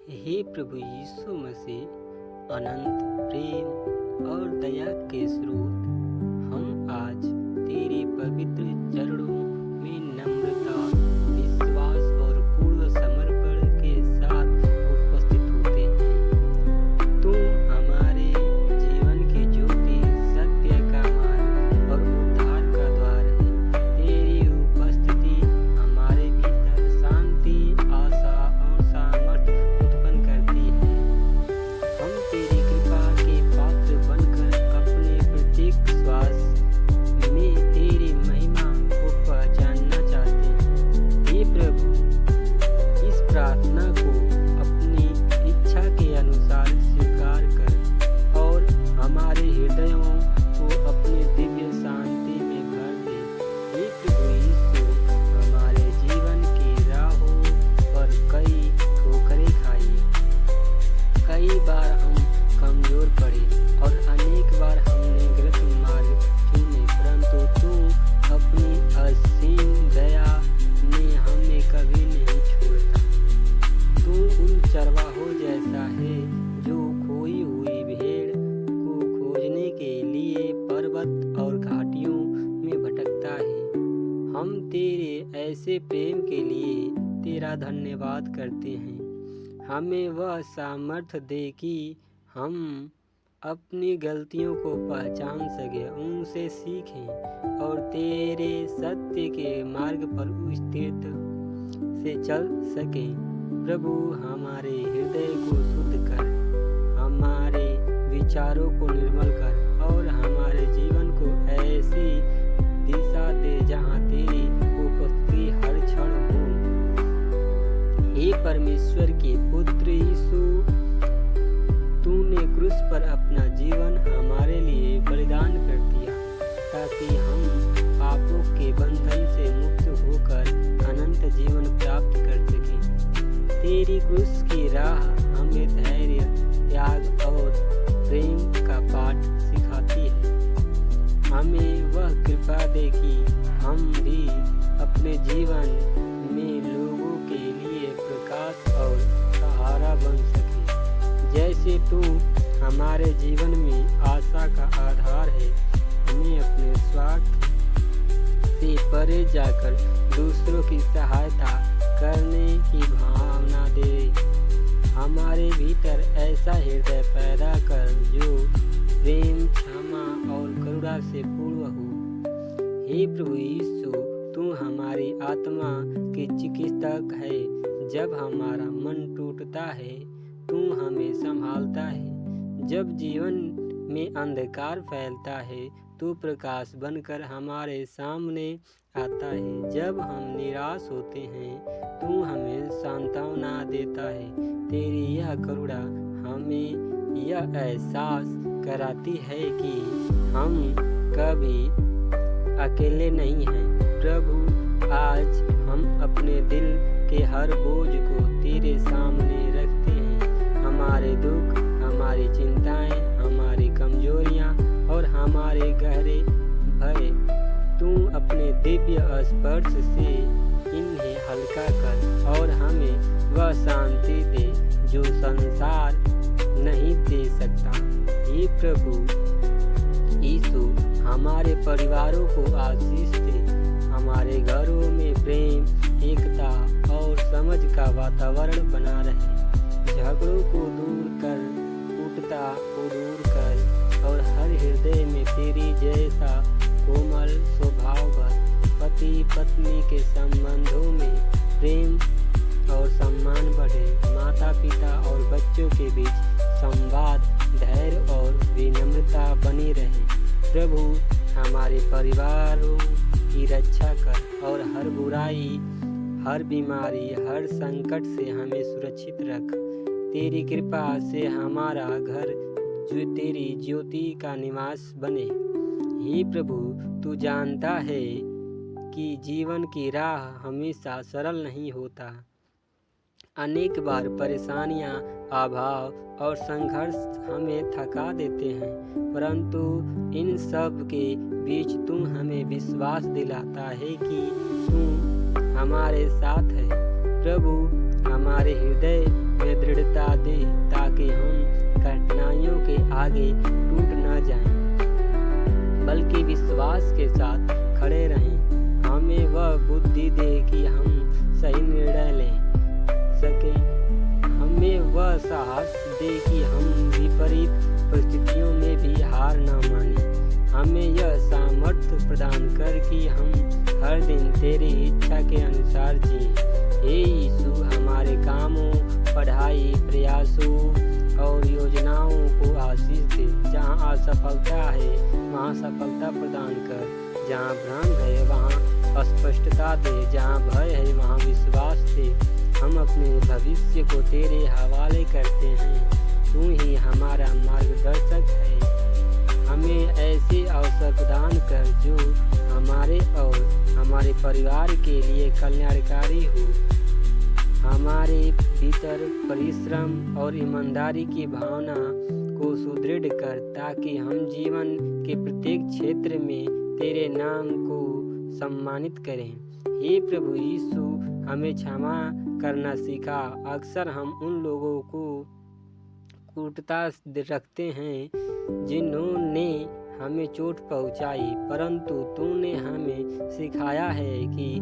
हे प्रभु यीशु मसीह, अनंत प्रेम और दया के स्रोत, हम आज तेरे पवित्र चरणों में नम्रता, विश्वास और पूर्ण समर्पण के साथ उपस्थित होते हैं। तू हमारे जीवन की ज्योति, सत्य का मार्ग और उद्धार का द्वार है। तेरी उपस्थिति हमारे भीतर शांति, आशा और सामर्थ्य उत्पन्न करती है। हम तेरी कृपा के पात्र बनकर अपने प्रत्येक श्वास में तेरी महिमा को पहचानना चाहते हैं। हे प्रभु, इस प्रार्थना को अपनी इच्छा के अनुसार स्वीकार कर और हमारे हृदयों को अपने दिव्य शांति में भर दे। हे प्रभु यीशु, हमारे जीवन की राहों पर कई ठोकरें खाई, कई बार हम कमजोर पड़े और अनेक बार हमने गलत मार्ग चुने, परंतु तू अपनी असीम दया में हमें कभी नहीं छोड़ता। तू उन चरवाहों जैसा है जो खोई हुई भेड़ को खोजने के लिए पर्वत और घाटियों में भटकता है। हम तेरे ऐसे प्रेम के लिए तेरा धन्यवाद करते हैं। हमें वह सामर्थ्य दे कि हम अपनी गलतियों को पहचान सकें, उनसे सीखें और तेरे सत्य के मार्ग पर स्थिरता से चल सकें। प्रभु, हमारे हृदय को शुद्ध कर, हमारे विचारों को निर्मल कर और हमारे जीवन को ऐसी दिशा दे जहाँ तेरी उपस्थिति हर क्षण हो। हे परमेश्वर के पुत्र यीशु, तूने क्रूस पर अपना जीवन हमारे लिए बलिदान कर दिया ताकि हम पापों के बंधन से मुक्त होकर अनंत जीवन प्राप्त कर सकें। तेरी क्रूस की राह हमें धैर्य, त्याग और प्रेम का पाठ सिखाती है। हमें वह कृपा दे कि हम भी अपने जीवन में लोगों के लिए प्रकाश और सहारा बन सके। जैसे तू हमारे जीवन में आशा का आधार है, हमें अपने स्वार्थ से परे जाकर दूसरों की सहायता करने की भावना दे। हमारे भीतर ऐसा हृदय पैदा कर जो प्रेम, क्षमा और करुणा से पूर्ण हो। हे प्रभु यीशु, तू हमारी आत्मा की चिकित्सक है। जब हमारा मन टूटता है, तू हमें संभालता है। जब जीवन में अंधकार फैलता है, तू प्रकाश बनकर हमारे सामने आता है। जब हम निराश होते हैं, तू हमें सांत्वना देता है। तेरी यह करुणा हमें यह एहसास कराती है कि हम कभी अकेले नहीं हैं। प्रभु, आज हम अपने दिल के हर बोझ को तेरे सामने रखते हैं। हमारे दुख, हमारी चिंताएं, हमारी कमजोरियां और हमारे गहरे भय, तू अपने दिव्य स्पर्श से इन्हें हल्का कर और हमें वह शांति दे जो संसार नहीं दे सकता। हे प्रभु यीशु, हमारे परिवारों को आशीष दे। हमारे घरों में प्रेम, एकता और समझ का वातावरण बना रहे। झगड़ों को दूर कर, कूटता को दूर कर और हर हृदय में तेरी जैसा कोमल स्वभाव भर। पति पत्नी के संबंधों में प्रेम और सम्मान बढ़े। माता पिता और बच्चों के बीच संवाद, धैर्य और विनम्रता बनी रहे। प्रभु, हमारे परिवारों की रक्षा कर और हर बुराई, हर बीमारी, हर संकट से हमें सुरक्षित रख। तेरी कृपा से हमारा घर जो तेरी ज्योति का निवास बने। हे प्रभु, तू जानता है कि जीवन की राह हमेशा सरल नहीं होता। अनेक बार परेशानियां, अभाव और संघर्ष हमें थका देते हैं, परंतु इन सब के बीच तू हमें विश्वास दिलाता है कि तू हमारे साथ है। प्रभु, हमारे हृदय में दृढ़ता आगे टूट न जाएं, बल्कि विश्वास के साथ खड़े रहें। हमें वह बुद्धि दे कि हम सही निर्णय ले सकें। हमें वह साहस दे कि हम विपरीत परिस्थितियों में भी हार न मानें। हमें यह सामर्थ्य प्रदान कर कि हम हर दिन तेरी इच्छा के अनुसार जिएं। हे यीशु, हमारे कामों, पढ़ाई, प्रयासों और योजनाओं को आशीष दे। जहाँ असफलता है वहाँ सफलता प्रदान कर। जहाँ भ्रम है वहाँ स्पष्टता दे। जहाँ भय है वहाँ विश्वास दे। हम अपने भविष्य को तेरे हवाले करते हैं। तू ही हमारा मार्गदर्शक है। हमें ऐसे अवसर प्रदान कर जो हमारे और हमारे परिवार के लिए कल्याणकारी हो। हमारे भीतर परिश्रम और ईमानदारी की भावना को सुदृढ़ कर, ताकि हम जीवन के प्रत्येक क्षेत्र में तेरे नाम को सम्मानित करें। हे प्रभु यीशु, हमें क्षमा करना सिखा। अक्सर हम उन लोगों को कूटता रखते हैं जिन्होंने हमें चोट पहुंचाई, परंतु तूने हमें सिखाया है कि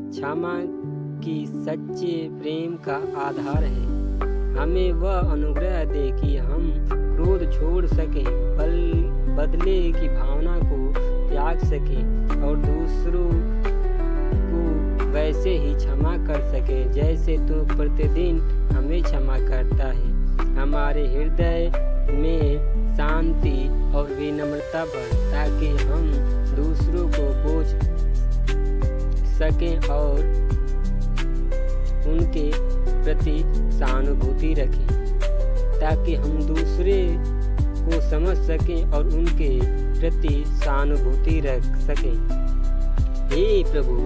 क्षमा की सच्चे प्रेम का आधार है। हमें वह अनुग्रह दे कि हम क्रोध छोड़ सकें, बदले की भावना को त्याग सकें और दूसरों को वैसे ही क्षमा कर सके जैसे तू प्रतिदिन हमें क्षमा करता है। हमारे हृदय में शांति और विनम्रता बढ़, ताकि हम दूसरों को बोझ सकें और उनके प्रति सहानुभूति रखें, ताकि हम दूसरे को समझ सकें और उनके प्रति सहानुभूति रख सकें। हे प्रभु,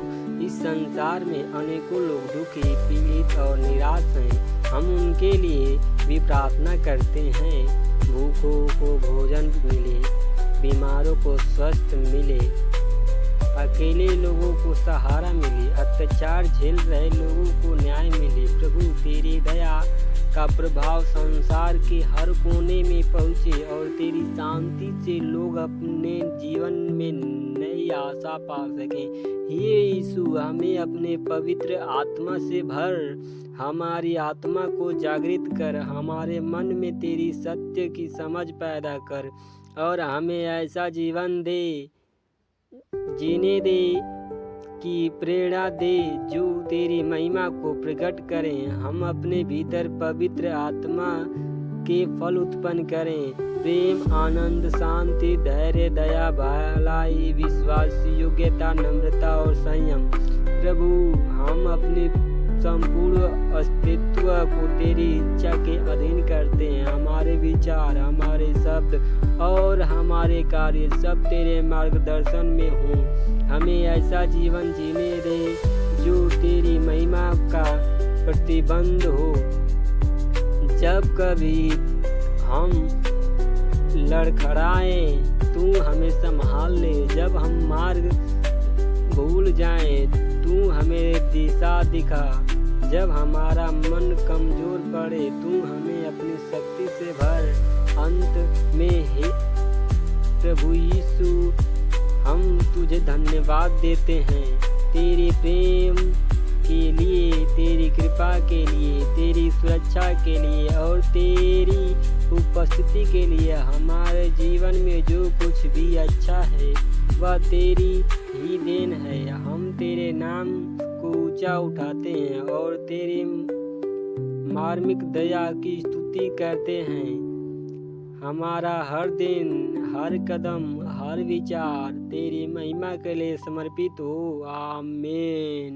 इस संसार में अनेकों लोग दुखी, पीड़ित और निराश हैं। हम उनके लिए भी प्रार्थना करते हैं। भूखों को भोजन मिले, बीमारों को स्वस्थ मिले, अकेले लोगों को सहारा मिले, अत्याचार झेल रहे लोगों को न्याय मिले। प्रभु, तेरी दया का प्रभाव संसार के हर कोने में पहुँचे और तेरी शांति से लोग अपने जीवन में नई आशा पा सकें। हे यीशु, हमें अपने पवित्र आत्मा से भर, हमारी आत्मा को जागृत कर, हमारे मन में तेरी सत्य की समझ पैदा कर और हमें ऐसा जीवन जीने दे की प्रेरणा दे जो तेरी महिमा को प्रकट करें। हम अपने भीतर पवित्र आत्मा के फल उत्पन्न करें, प्रेम, आनंद, शांति, धैर्य, दया, भलाई, विश्वास, योग्यता, नम्रता और संयम। प्रभु, हम अपने संपूर्ण अस्तित्व को तेरी इच्छा के अधीन करते हैं। हमारे विचार, हमारे शब्द और हमारे कार्य सब तेरे मार्गदर्शन में हों। हमें ऐसा जीवन जीने दे जो तेरी महिमा का प्रतिबंध हो। जब कभी हम लड़खड़ाएं, तू हमें संभाल ले। जब हम मार्ग भूल जाएं, तू हमें दिशा दिखा। जब हमारा मन कमजोर पड़े, तू हमें अपनी शक्ति से भर। अंत में हे प्रभु यीशु, हम तुझे धन्यवाद देते हैं तेरे प्रेम के लिए, तेरी कृपा के लिए, तेरी सुरक्षा के लिए और तेरी उपस्थिति के लिए। हमारे जीवन में जो कुछ भी अच्छा है वह तेरी ही देन है। हम तेरे नाम को ऊंचा उठाते हैं और तेरी मार्मिक दया की स्तुति करते हैं। हमारा हर दिन, हर कदम, हर विचार तेरी महिमा के लिए समर्पित हो। आमीन।